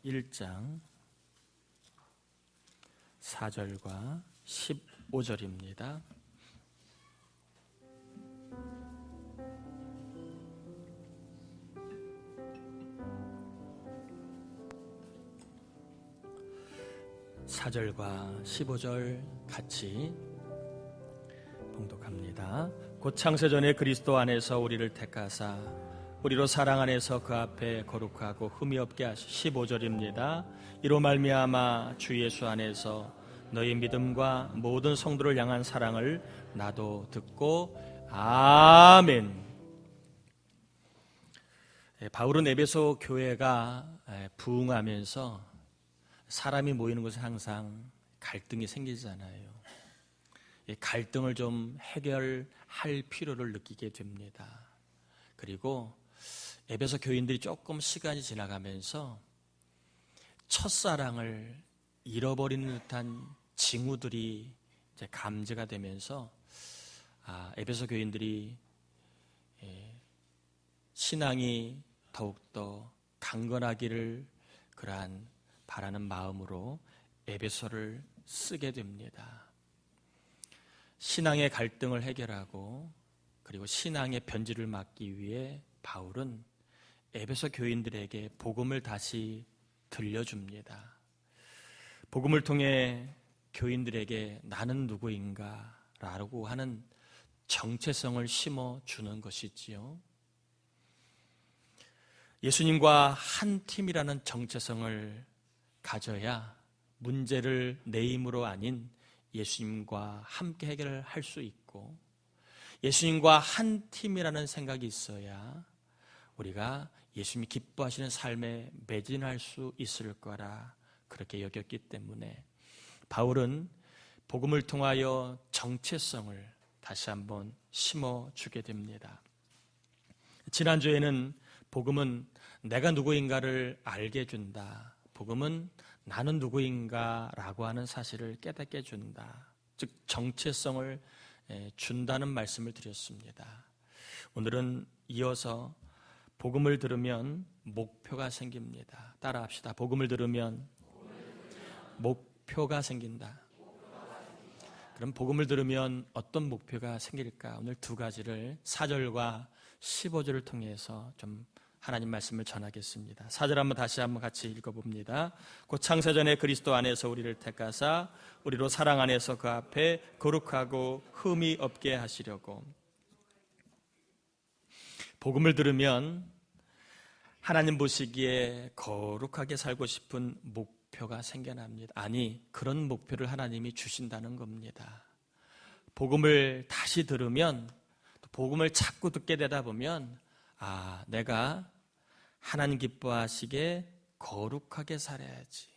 1장 4절과 15절입니다. (4절과 15절) 같이 봉독합니다. 곧 창세전에 그리스도 안에서 우리를 택하사 우리로 사랑 안에서 그 앞에 거룩하고 흠이 없게 하시. 15절입니다. 이로 말미암아 주 예수 안에서 너희 믿음과 모든 성도를 향한 사랑을 나도 듣고. 아멘. 바울은 에베소 교회가 부흥하면서 사람이 모이는 곳에 항상 갈등이 생기잖아요. 이 갈등을 좀 해결할 필요를 느끼게 됩니다. 그리고 에베소 교인들이 조금 시간이 지나가면서 첫사랑을 잃어버리는 듯한 징후들이 이제 감지가 되면서 에베소 교인들이 신앙이 더욱더 강건하기를 그러한 바라는 마음으로 에베소를 쓰게 됩니다. 신앙의 갈등을 해결하고 그리고 신앙의 변질을 막기 위해 바울은 에베소 교인들에게 복음을 다시 들려줍니다. 복음을 통해 교인들에게 나는 누구인가 라고 하는 정체성을 심어주는 것이지요. 예수님과 한 팀이라는 정체성을 가져야 문제를 내 힘으로 아닌 예수님과 함께 해결할 수 있고, 예수님과 한 팀이라는 생각이 있어야 우리가 예수님이 기뻐하시는 삶에 매진할 수 있을 거라 그렇게 여겼기 때문에 바울은 복음을 통하여 정체성을 다시 한번 심어주게 됩니다. 지난주에는 복음은 내가 누구인가를 알게 해준다. 복음은 나는 누구인가라고 하는 사실을 깨닫게 해준다. 즉 정체성을 준다는 말씀을 드렸습니다. 오늘은 이어서 복음을 들으면 목표가 생깁니다. 따라합시다. 복음을 들으면 목표가 생긴다. 그럼 복음을 들으면 어떤 목표가 생길까? 오늘 두 가지를 4절과 15절을 통해서 좀 하나님 말씀을 전하겠습니다. 4절 한번 다시 한번 같이 읽어봅니다. 곧 창세전에 그리스도 안에서 우리를 택하사 우리로 사랑 안에서 그 앞에 거룩하고 흠이 없게 하시려고. 복음을 들으면 하나님 보시기에 거룩하게 살고 싶은 목표가 생겨납니다. 아니, 그런 목표를 하나님이 주신다는 겁니다. 복음을 다시 들으면, 복음을 자꾸 듣게 되다 보면 내가 하나님 기뻐하시게 거룩하게 살아야지.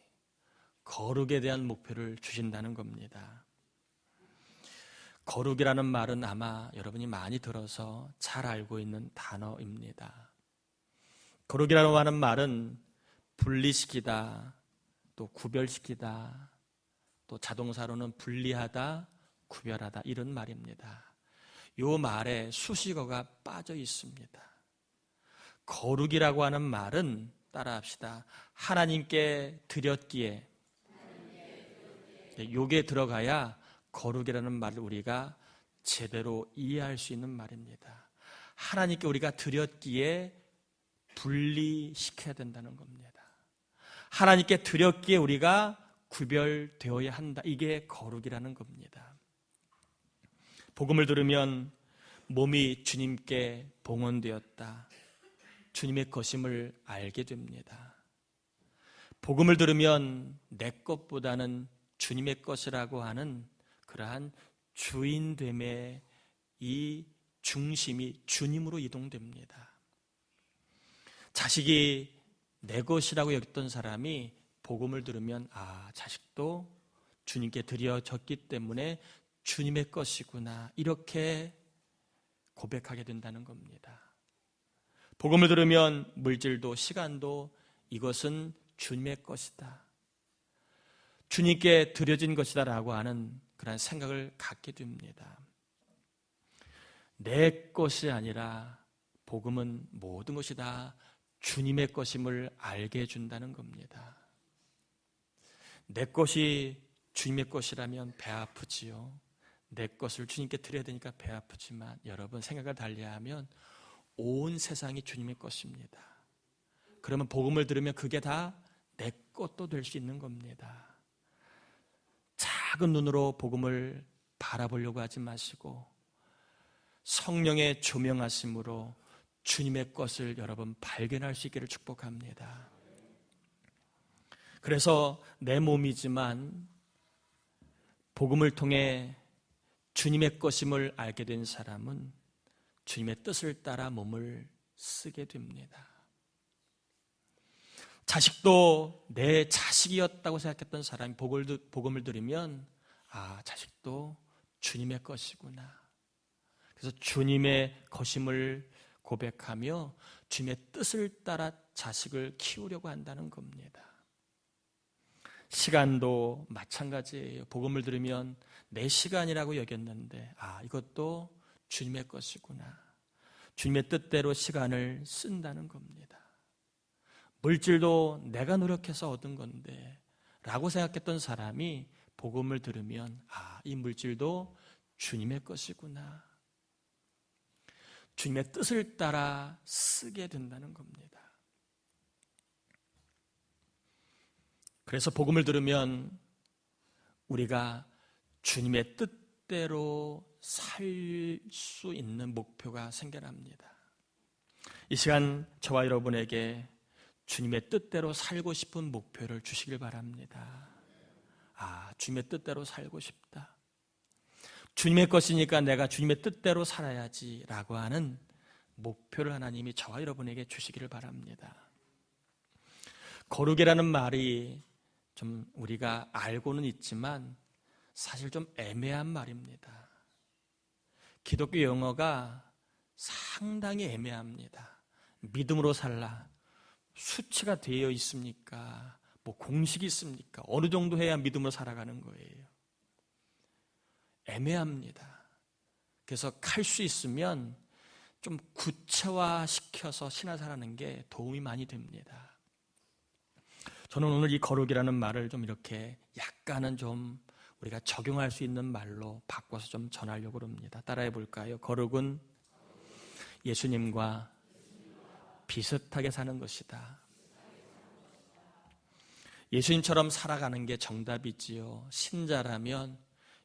거룩에 대한 목표를 주신다는 겁니다. 거룩이라는 말은 아마 여러분이 많이 들어서 잘 알고 있는 단어입니다. 거룩이라고 하는 말은 분리시키다, 또 구별시키다, 또 자동사로는 분리하다, 구별하다 이런 말입니다. 이 말에 수식어가 빠져 있습니다. 거룩이라고 하는 말은 따라합시다. 하나님께 드렸기에, 요게 들어가야 거룩이라는 말을 우리가 제대로 이해할 수 있는 말입니다. 하나님께 우리가 드렸기에 분리시켜야 된다는 겁니다. 하나님께 드렸기에 우리가 구별되어야 한다. 이게 거룩이라는 겁니다. 복음을 들으면 몸이 주님께 봉헌되었다. 주님의 것임을 알게 됩니다. 복음을 들으면 내 것보다는 주님의 것이라고 하는 그러한 주인됨의 이 중심이 주님으로 이동됩니다. 자식이 내 것이라고 여겼던 사람이 복음을 들으면 자식도 주님께 드려졌기 때문에 주님의 것이구나 이렇게 고백하게 된다는 겁니다. 복음을 들으면 물질도 시간도 이것은 주님의 것이다. 주님께 드려진 것이다 라고 하는 그런 생각을 갖게 됩니다. 내 것이 아니라 복음은 모든 것이 다 주님의 것임을 알게 해준다는 겁니다. 내 것이 주님의 것이라면 배 아프지요. 내 것을 주님께 드려야 되니까 배 아프지만 여러분 생각을 달리하면 온 세상이 주님의 것입니다. 그러면 복음을 들으면 그게 다 내 것도 될 수 있는 겁니다. 작은 눈으로 복음을 바라보려고 하지 마시고 성령의 조명하심으로 주님의 것을 여러분 발견할 수 있기를 축복합니다. 그래서 내 몸이지만 복음을 통해 주님의 것임을 알게 된 사람은 주님의 뜻을 따라 몸을 쓰게 됩니다. 자식도 내 자식이었다고 생각했던 사람이 복음을 들으면 자식도 주님의 것이구나. 그래서 주님의 것임을 고백하며 주님의 뜻을 따라 자식을 키우려고 한다는 겁니다. 시간도 마찬가지예요. 복음을 들으면 내 시간이라고 여겼는데 이것도 주님의 것이구나. 주님의 뜻대로 시간을 쓴다는 겁니다. 물질도 내가 노력해서 얻은 건데 라고 생각했던 사람이 복음을 들으면 이 물질도 주님의 것이구나. 주님의 뜻을 따라 쓰게 된다는 겁니다. 그래서 복음을 들으면 우리가 주님의 뜻대로 살 수 있는 목표가 생겨납니다. 이 시간 저와 여러분에게 주님의 뜻대로 살고 싶은 목표를 주시길 바랍니다. 주님의 뜻대로 살고 싶다. 주님의 것이니까 내가 주님의 뜻대로 살아야지 라고 하는 목표를 하나님이 저와 여러분에게 주시기를 바랍니다. 거룩이라는 말이 좀 우리가 알고는 있지만 사실 좀 애매한 말입니다. 기독교 용어가 상당히 애매합니다. 믿음으로 살라. 수치가 되어 있습니까? 공식이 있습니까? 어느 정도 해야 믿음으로 살아가는 거예요. 애매합니다. 그래서 갈 수 있으면 좀 구체화시켜서 신앙생활하는 게 도움이 많이 됩니다. 저는 오늘 이 거룩이라는 말을 좀 이렇게 약간은 좀 우리가 적용할 수 있는 말로 바꿔서 좀 전하려고 합니다. 따라해 볼까요? 거룩은 예수님과 비슷하게 사는 것이다. 예수님처럼 살아가는 게 정답이지요. 신자라면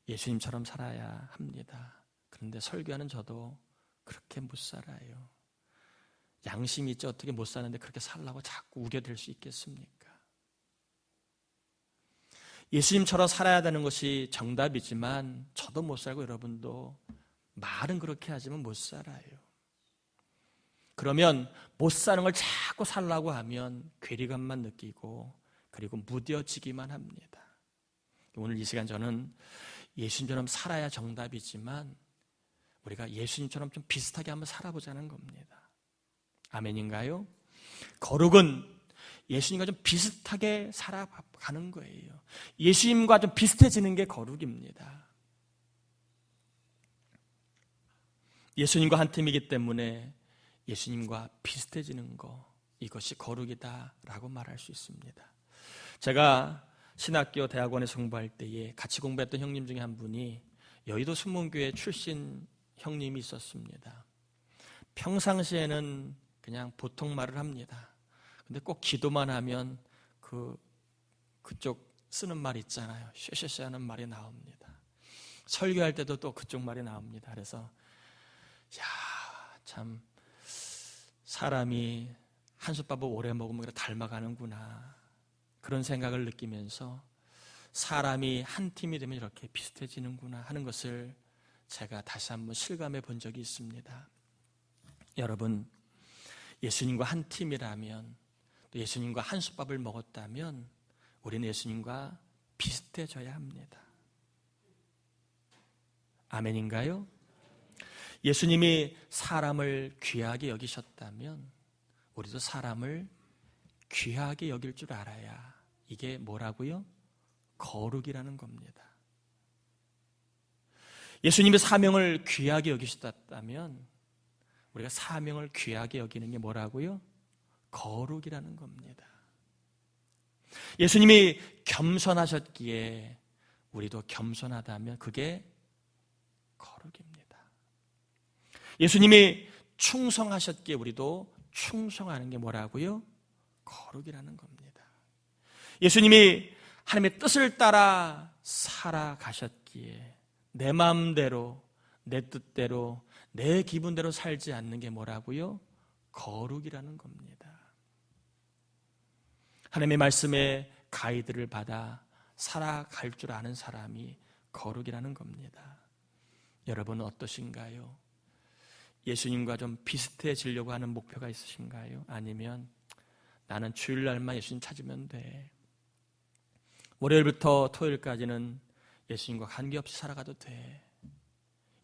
예수님처럼 살아야 합니다. 그런데 설교하는 저도 그렇게 못 살아요. 양심이 있죠. 어떻게 못 사는데 그렇게 살라고 자꾸 우겨댈 수 있겠습니까? 예수님처럼 살아야 되는 것이 정답이지만 저도 못 살고 여러분도 말은 그렇게 하지만 못 살아요. 그러면 못 사는 걸 자꾸 살라고 하면 괴리감만 느끼고 그리고 무뎌지기만 합니다. 오늘 이 시간 저는 예수님처럼 살아야 정답이지만 우리가 예수님처럼 좀 비슷하게 한번 살아보자는 겁니다. 아멘인가요? 거룩은 예수님과 좀 비슷하게 살아가는 거예요. 예수님과 좀 비슷해지는 게 거룩입니다. 예수님과 한 팀이기 때문에 예수님과 비슷해지는 거, 이것이 거룩이다라고 말할 수 있습니다. 제가 신학교 대학원에 공부할 때에 같이 공부했던 형님 중에 한 분이 여의도 순문교회 출신 형님이 있었습니다. 평상시에는 그냥 보통 말을 합니다. 근데 꼭 기도만 하면 그쪽 쓰는 말 있잖아요. 쉐쉐쉐 하는 말이 나옵니다. 설교할 때도 또 그쪽 말이 나옵니다. 그래서 참 사람이 한솥밥을 오래 먹으면 닮아가는구나, 그런 생각을 느끼면서 사람이 한 팀이 되면 이렇게 비슷해지는구나 하는 것을 제가 다시 한번 실감해 본 적이 있습니다. 여러분, 예수님과 한 팀이라면, 또 예수님과 한솥밥을 먹었다면 우리는 예수님과 비슷해져야 합니다. 아멘인가요? 예수님이 사람을 귀하게 여기셨다면 우리도 사람을 귀하게 여길 줄 알아야, 이게 뭐라고요? 거룩이라는 겁니다. 예수님이 사명을 귀하게 여기셨다면 우리가 사명을 귀하게 여기는 게 뭐라고요? 거룩이라는 겁니다. 예수님이 겸손하셨기에 우리도 겸손하다면 그게 거룩입니다. 예수님이 충성하셨기에 우리도 충성하는 게 뭐라고요? 거룩이라는 겁니다. 예수님이 하나님의 뜻을 따라 살아가셨기에 내 마음대로, 내 뜻대로, 내 기분대로 살지 않는 게 뭐라고요? 거룩이라는 겁니다. 하나님의 말씀에 가이드를 받아 살아갈 줄 아는 사람이 거룩이라는 겁니다. 여러분은 어떠신가요? 예수님과 좀 비슷해지려고 하는 목표가 있으신가요? 아니면 나는 주일날만 예수님 찾으면 돼, 월요일부터 토요일까지는 예수님과 관계없이 살아가도 돼,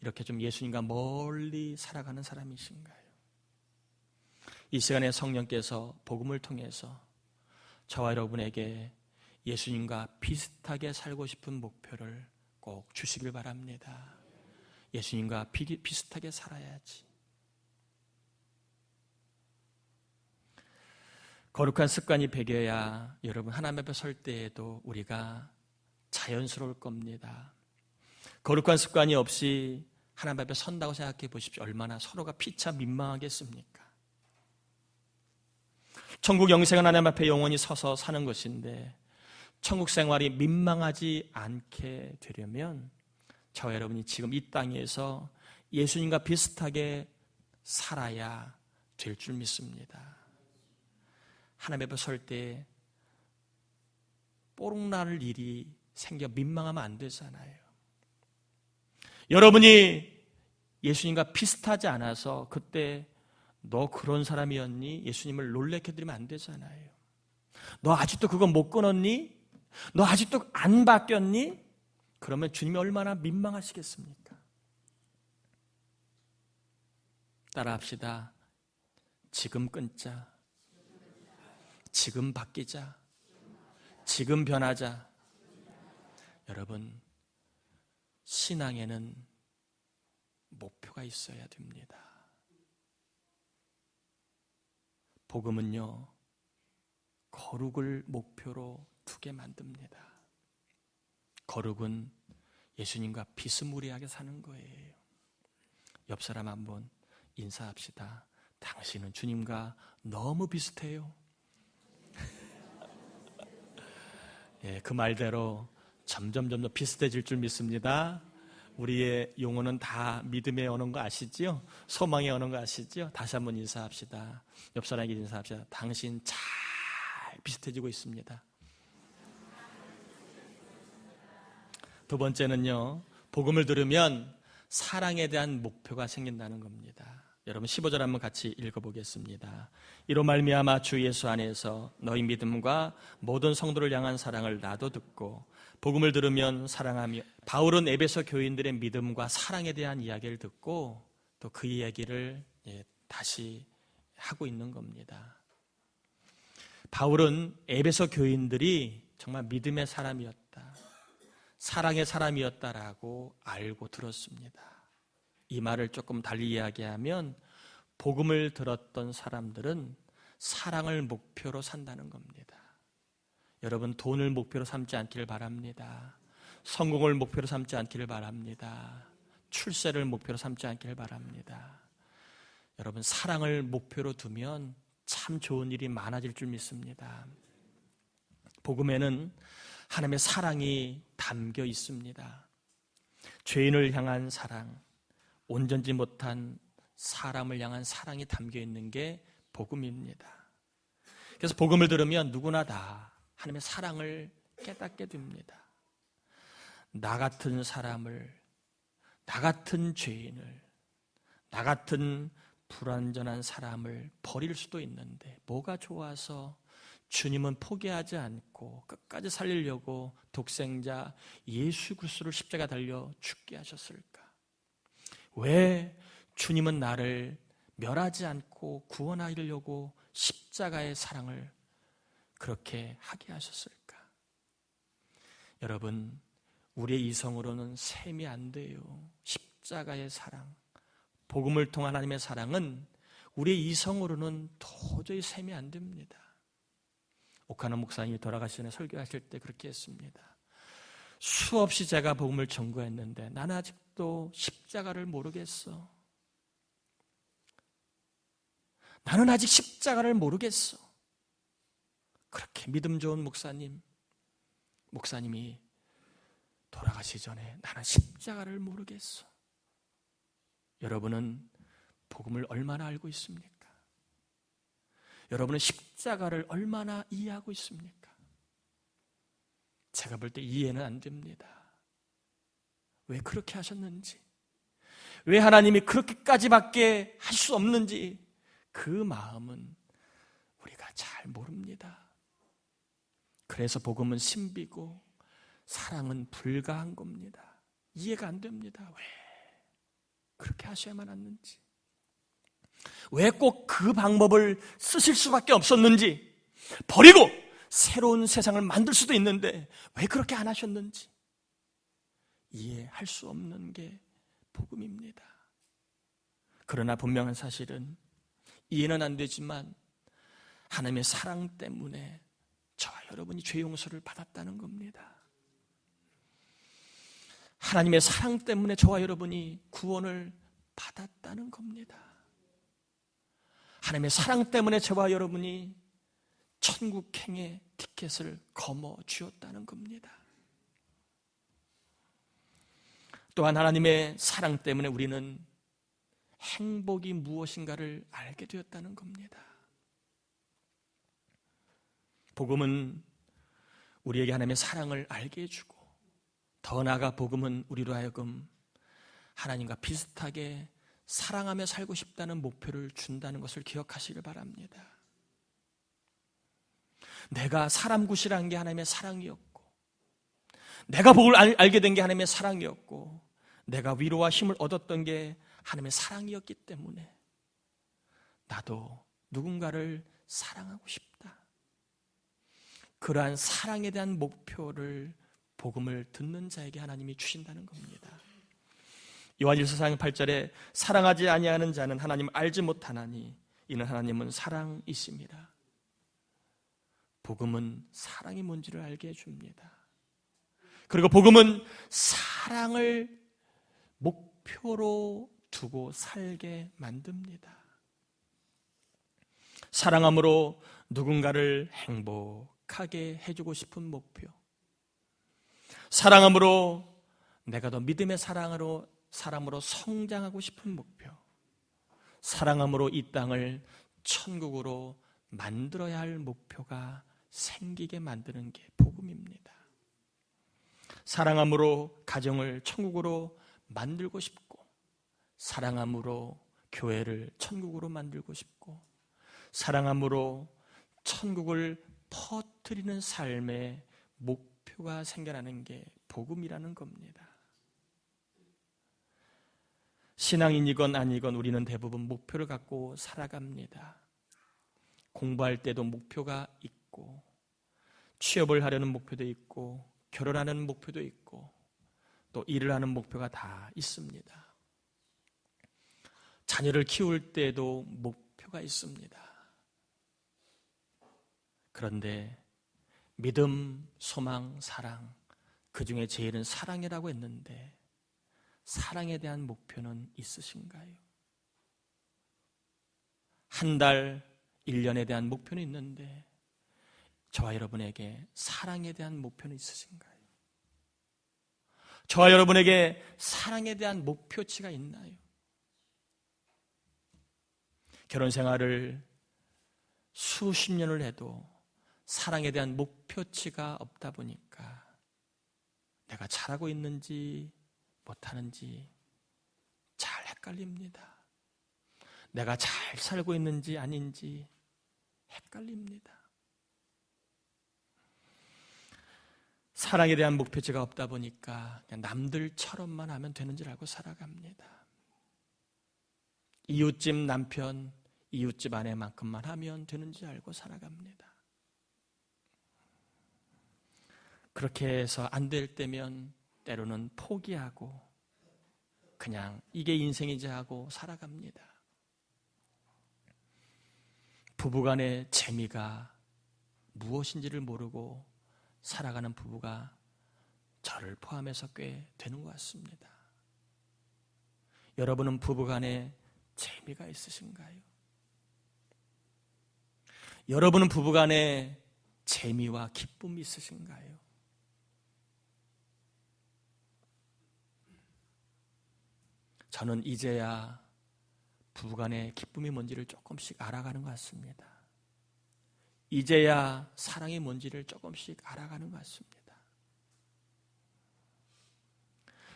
이렇게 좀 예수님과 멀리 살아가는 사람이신가요? 이 시간에 성령께서 복음을 통해서 저와 여러분에게 예수님과 비슷하게 살고 싶은 목표를 꼭 주시길 바랍니다. 예수님과 비슷하게 살아야지. 거룩한 습관이 배겨야 여러분 하나님 앞에 설 때에도 우리가 자연스러울 겁니다. 거룩한 습관이 없이 하나님 앞에 선다고 생각해 보십시오. 얼마나 서로가 피차 민망하겠습니까? 천국 영생은 하나님 앞에 영원히 서서 사는 것인데 천국 생활이 민망하지 않게 되려면 저와 여러분이 지금 이 땅에서 예수님과 비슷하게 살아야 될 줄 믿습니다. 하나님 앞에 설 때 뽀록날 일이 생겨 민망하면 안 되잖아요. 여러분이 예수님과 비슷하지 않아서 그때 너 그런 사람이었니? 예수님을 놀래켜드리면 안 되잖아요. 너 아직도 그거 못 끊었니? 너 아직도 안 바뀌었니? 그러면 주님이 얼마나 민망하시겠습니까? 따라합시다. 지금 끊자. 지금 바뀌자. 지금 변하자. 여러분, 신앙에는 목표가 있어야 됩니다. 복음은요, 거룩을 목표로 두게 만듭니다. 거룩은 예수님과 비스무리하게 사는 거예요. 옆 사람 한번 인사합시다. 당신은 주님과 너무 비슷해요. 예, 그 말대로 점점 더 비슷해질 줄 믿습니다. 우리의 용어는 다 믿음의 언어인 거 아시죠? 소망의 언어인 거 아시죠? 다시 한번 인사합시다. 옆 사람에게 인사합시다. 당신 잘 비슷해지고 있습니다. 두 번째는요, 복음을 들으면 사랑에 대한 목표가 생긴다는 겁니다. 여러분 15절 한번 같이 읽어보겠습니다. 이로 말미암아 주 예수 안에서 너희 믿음과 모든 성도를 향한 사랑을 나도 듣고 복음을 들으면 사랑하며, 바울은 에베소 교인들의 믿음과 사랑에 대한 이야기를 듣고 또 그 이야기를 다시 하고 있는 겁니다. 바울은 에베소 교인들이 정말 믿음의 사람이었다, 사랑의 사람이었다라고 알고 들었습니다. 이 말을 조금 달리 이야기하면 복음을 들었던 사람들은 사랑을 목표로 산다는 겁니다. 여러분, 돈을 목표로 삼지 않기를 바랍니다. 성공을 목표로 삼지 않기를 바랍니다. 출세를 목표로 삼지 않기를 바랍니다. 여러분, 사랑을 목표로 두면 참 좋은 일이 많아질 줄 믿습니다. 복음에는 하나님의 사랑이 담겨 있습니다. 죄인을 향한 사랑, 온전지 못한 사람을 향한 사랑이 담겨 있는 게 복음입니다. 그래서 복음을 들으면 누구나 다 하나님의 사랑을 깨닫게 됩니다. 나 같은 사람을, 나 같은 죄인을, 나 같은 불완전한 사람을 버릴 수도 있는데 뭐가 좋아서 주님은 포기하지 않고 끝까지 살리려고 독생자 예수 그리스도를 십자가 달려 죽게 하셨을까? 왜 주님은 나를 멸하지 않고 구원하려고 십자가의 사랑을 그렇게 하게 하셨을까? 여러분, 우리의 이성으로는 셈이 안 돼요. 십자가의 사랑, 복음을 통한 하나님의 사랑은 우리의 이성으로는 도저히 셈이 안 됩니다. 오카노 목사님이 돌아가시기 전에 설교하실 때 그렇게 했습니다. 수없이 제가 복음을 전거했는데 나는 아직도 십자가를 모르겠어. 나는 아직 십자가를 모르겠어. 그렇게 믿음 좋은 목사님이 돌아가시기 전에 나는 십자가를 모르겠어. 여러분은 복음을 얼마나 알고 있습니까? 여러분은 십자가를 얼마나 이해하고 있습니까? 제가 볼 때 이해는 안 됩니다. 왜 그렇게 하셨는지, 왜 하나님이 그렇게까지밖에 할 수 없는지 그 마음은 우리가 잘 모릅니다. 그래서 복음은 신비고 사랑은 불가한 겁니다. 이해가 안 됩니다. 왜 그렇게 하셔야만 했는지, 왜 꼭 그 방법을 쓰실 수밖에 없었는지, 버리고 새로운 세상을 만들 수도 있는데 왜 그렇게 안 하셨는지 이해할 수 없는 게 복음입니다. 그러나 분명한 사실은 이해는 안 되지만 하나님의 사랑 때문에 저와 여러분이 죄 용서를 받았다는 겁니다. 하나님의 사랑 때문에 저와 여러분이 구원을 받았다는 겁니다. 하나님의 사랑 때문에 저와 여러분이 천국행의 티켓을 거머 쥐었다는 겁니다. 또한 하나님의 사랑 때문에 우리는 행복이 무엇인가를 알게 되었다는 겁니다. 복음은 우리에게 하나님의 사랑을 알게 해주고, 더 나아가 복음은 우리로 하여금 하나님과 비슷하게 사랑하며 살고 싶다는 목표를 준다는 것을 기억하시길 바랍니다. 내가 사람 구실한 게 하나님의 사랑이었고, 내가 복을 알게 된 게 하나님의 사랑이었고, 내가 위로와 힘을 얻었던 게 하나님의 사랑이었기 때문에 나도 누군가를 사랑하고 싶다. 그러한 사랑에 대한 목표를 복음을 듣는 자에게 하나님이 주신다는 겁니다. 요한일서 4장 8절에 사랑하지 아니하는 자는 하나님을 알지 못하나니 이는 하나님은 사랑이십니다. 복음은 사랑이 뭔지를 알게 해줍니다. 그리고 복음은 사랑을 목표로 두고 살게 만듭니다. 사랑함으로 누군가를 행복하게 해주고 싶은 목표, 사랑함으로 내가 더 믿음의 사람으로 성장하고 싶은 목표, 사랑함으로 이 땅을 천국으로 만들어야 할 목표가 생기게 만드는 게 복음입니다. 사랑함으로 가정을 천국으로 만들고 싶고, 사랑함으로 교회를 천국으로 만들고 싶고, 사랑함으로 천국을 퍼뜨리는 삶의 목표가 생겨나는 게 복음이라는 겁니다. 신앙인이건 아니건 우리는 대부분 목표를 갖고 살아갑니다. 공부할 때도 목표가 있고, 취업을 하려는 목표도 있고, 결혼하는 목표도 있고, 또 일을 하는 목표가 다 있습니다. 자녀를 키울 때도 목표가 있습니다. 그런데 믿음, 소망, 사랑, 그 중에 제일은 사랑이라고 했는데 사랑에 대한 목표는 있으신가요? 한 달, 1년에 대한 목표는 있는데 저와 여러분에게 사랑에 대한 목표는 있으신가요? 저와 여러분에게 사랑에 대한 목표치가 있나요? 결혼 생활을 수십 년을 해도 사랑에 대한 목표치가 없다 보니까 내가 잘하고 있는지 못하는지 잘 헷갈립니다. 내가 잘 살고 있는지 아닌지 헷갈립니다. 사랑에 대한 목표치가 없다 보니까 그냥 남들처럼만 하면 되는 줄 알고 살아갑니다. 이웃집 남편, 이웃집 아내만큼만 하면 되는 줄 알고 살아갑니다. 그렇게 해서 안 될 때면 때로는 포기하고 그냥 이게 인생이지 하고 살아갑니다. 부부간의 재미가 무엇인지를 모르고 살아가는 부부가 저를 포함해서 꽤 되는 것 같습니다. 여러분은 부부간에 재미가 있으신가요? 여러분은 부부간에 재미와 기쁨이 있으신가요? 저는 이제야 부부간의 기쁨이 뭔지를 조금씩 알아가는 것 같습니다. 이제야 사랑이 뭔지를 조금씩 알아가는 것 같습니다.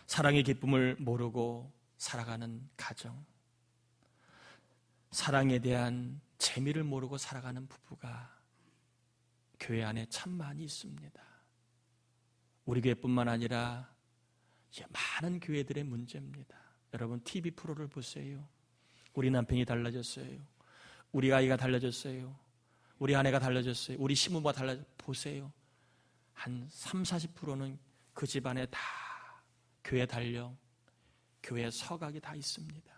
사랑의 기쁨을 모르고 살아가는 가정, 사랑에 대한 재미를 모르고 살아가는 부부가 교회 안에 참 많이 있습니다. 우리 교회뿐만 아니라 많은 교회들의 문제입니다. 여러분 TV 프로를 보세요. 우리 남편이 달라졌어요. 우리 아이가 달라졌어요. 우리 아내가 달라졌어요. 우리 시부모가 달라졌어요. 보세요. 한 30-40%는 그 집안에 다 교회 달력, 교회 서각이 다 있습니다.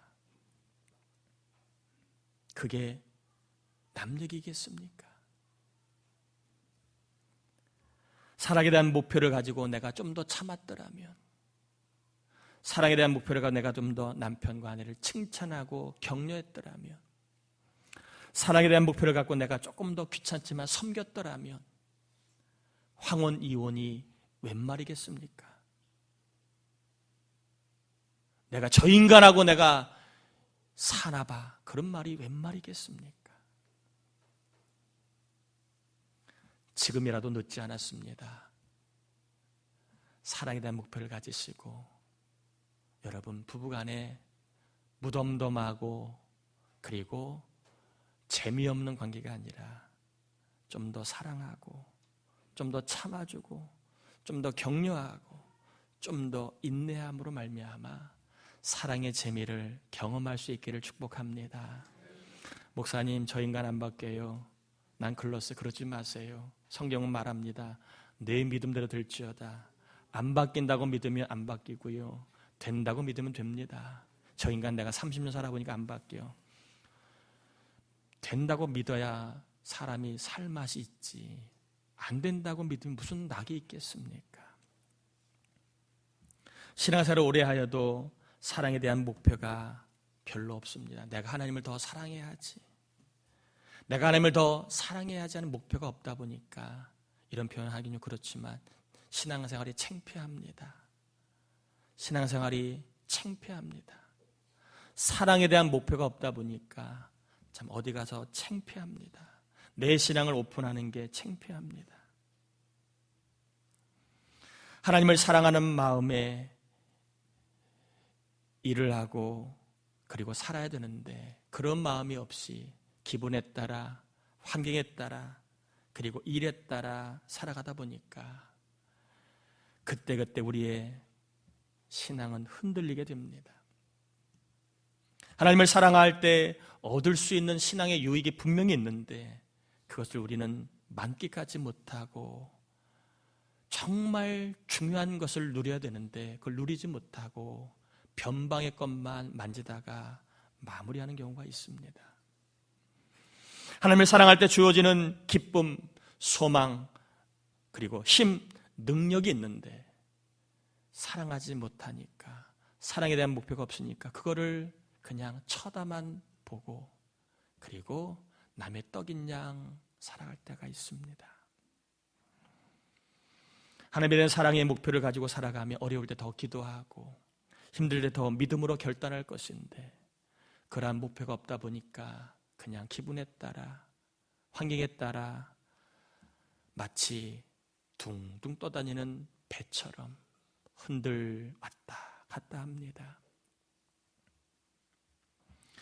그게 남 얘기겠습니까? 사랑에 대한 목표를 가지고 내가 좀 더 참았더라면, 사랑에 대한 목표를 가지고 내가 좀 더 남편과 아내를 칭찬하고 격려했더라면, 사랑에 대한 목표를 갖고 내가 조금 더 귀찮지만 섬겼더라면 황혼 이혼이 웬 말이겠습니까? 내가 저 인간하고 내가 사나봐, 그런 말이 웬 말이겠습니까? 지금이라도 늦지 않았습니다. 사랑에 대한 목표를 가지시고 여러분 부부간에 무덤덤하고 그리고 재미없는 관계가 아니라 좀 더 사랑하고 좀 더 참아주고 좀 더 격려하고 좀 더 인내함으로 말미암아 사랑의 재미를 경험할 수 있기를 축복합니다. 목사님, 저 인간 안 바뀌어요. 난 글렀어요. 그러지 마세요. 성경은 말합니다. 내 믿음대로 될지어다. 안 바뀐다고 믿으면 안 바뀌고요, 된다고 믿으면 됩니다. 저 인간 내가 30년 살아보니까 안 바뀌어. 된다고 믿어야 사람이 살 맛이 있지, 안 된다고 믿으면 무슨 낙이 있겠습니까? 신앙생활을 오래 하여도 사랑에 대한 목표가 별로 없습니다. 내가 하나님을 더 사랑해야지, 내가 하나님을 더 사랑해야지 하는 목표가 없다 보니까 이런 표현을 하긴 좀 그렇지만 신앙생활이 창피합니다. 신앙생활이 창피합니다. 사랑에 대한 목표가 없다 보니까 참 어디 가서 창피합니다. 내 신앙을 오픈하는 게 창피합니다. 하나님을 사랑하는 마음에 일을 하고 그리고 살아야 되는데 그런 마음이 없이 기분에 따라, 환경에 따라, 그리고 일에 따라 살아가다 보니까 그때그때 우리의 신앙은 흔들리게 됩니다. 하나님을 사랑할 때 얻을 수 있는 신앙의 유익이 분명히 있는데 그것을 우리는 만끽하지 못하고 정말 중요한 것을 누려야 되는데 그걸 누리지 못하고 변방의 것만 만지다가 마무리하는 경우가 있습니다. 하나님을 사랑할 때 주어지는 기쁨, 소망, 그리고 힘, 능력이 있는데 사랑하지 못하니까, 사랑에 대한 목표가 없으니까 그거를 그냥 쳐다만 보고 그리고 남의 떡인 양 살아갈 때가 있습니다. 하나님에 대한 사랑의 목표를 가지고 살아가며 어려울 때 더 기도하고 힘들 때 더 믿음으로 결단할 것인데 그러한 목표가 없다 보니까 그냥 기분에 따라, 환경에 따라 마치 둥둥 떠다니는 배처럼 흔들 왔다 갔다 합니다.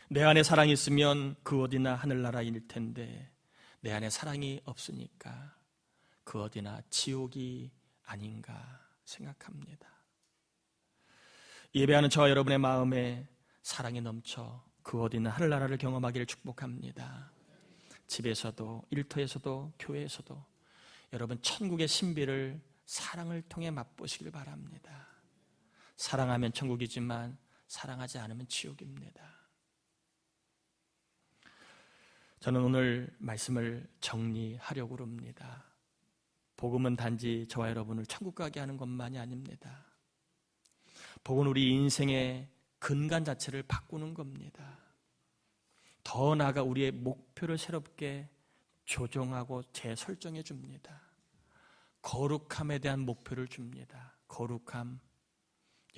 내 안에 사랑이 있으면 그 어디나 하늘나라일 텐데 내 안에 사랑이 없으니까 그 어디나 지옥이 아닌가 생각합니다. 예배하는 저와 여러분의 마음에 사랑이 넘쳐 그 어디나 하늘나라를 경험하기를 축복합니다. 집에서도, 일터에서도, 교회에서도 여러분 천국의 신비를 사랑을 통해 맛보시길 바랍니다. 사랑하면 천국이지만 사랑하지 않으면 지옥입니다. 저는 오늘 말씀을 정리하려고 합니다. 복음은 단지 저와 여러분을 천국 가게 하는 것만이 아닙니다. 복음은 우리 인생의 근간 자체를 바꾸는 겁니다. 더 나아가 우리의 목표를 새롭게 조정하고 재설정해 줍니다. 거룩함에 대한 목표를 줍니다. 거룩함.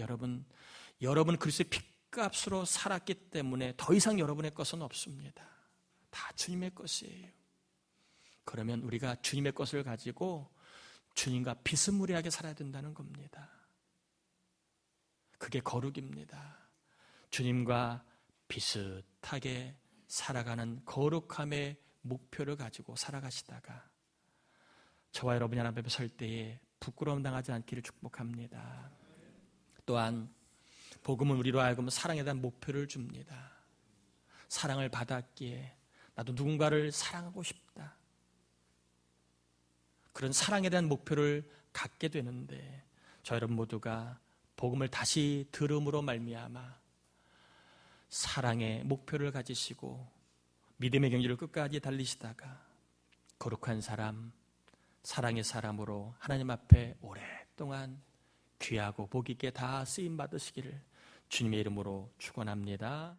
여러분 그리스도의 핏값으로 살았기 때문에 더 이상 여러분의 것은 없습니다. 다 주님의 것이에요. 그러면 우리가 주님의 것을 가지고 주님과 비스무리하게 살아야 된다는 겁니다. 그게 거룩입니다. 주님과 비슷하게 살아가는 거룩함의 목표를 가지고 살아가시다가 저와 여러분이 하나님 앞에 설 때에 부끄러움 당하지 않기를 축복합니다. 또한 복음은 우리로 하여금 사랑에 대한 목표를 줍니다. 사랑을 받았기에 나도 누군가를 사랑하고 싶다. 그런 사랑에 대한 목표를 갖게 되는데 저 여러분 모두가 복음을 다시 들음으로 말미암아 사랑의 목표를 가지시고 믿음의 경지를 끝까지 달리시다가 거룩한 사람, 사랑의 사람으로 하나님 앞에 오랫동안 귀하고 복 있게 다 쓰임 받으시기를 주님의 이름으로 축원합니다.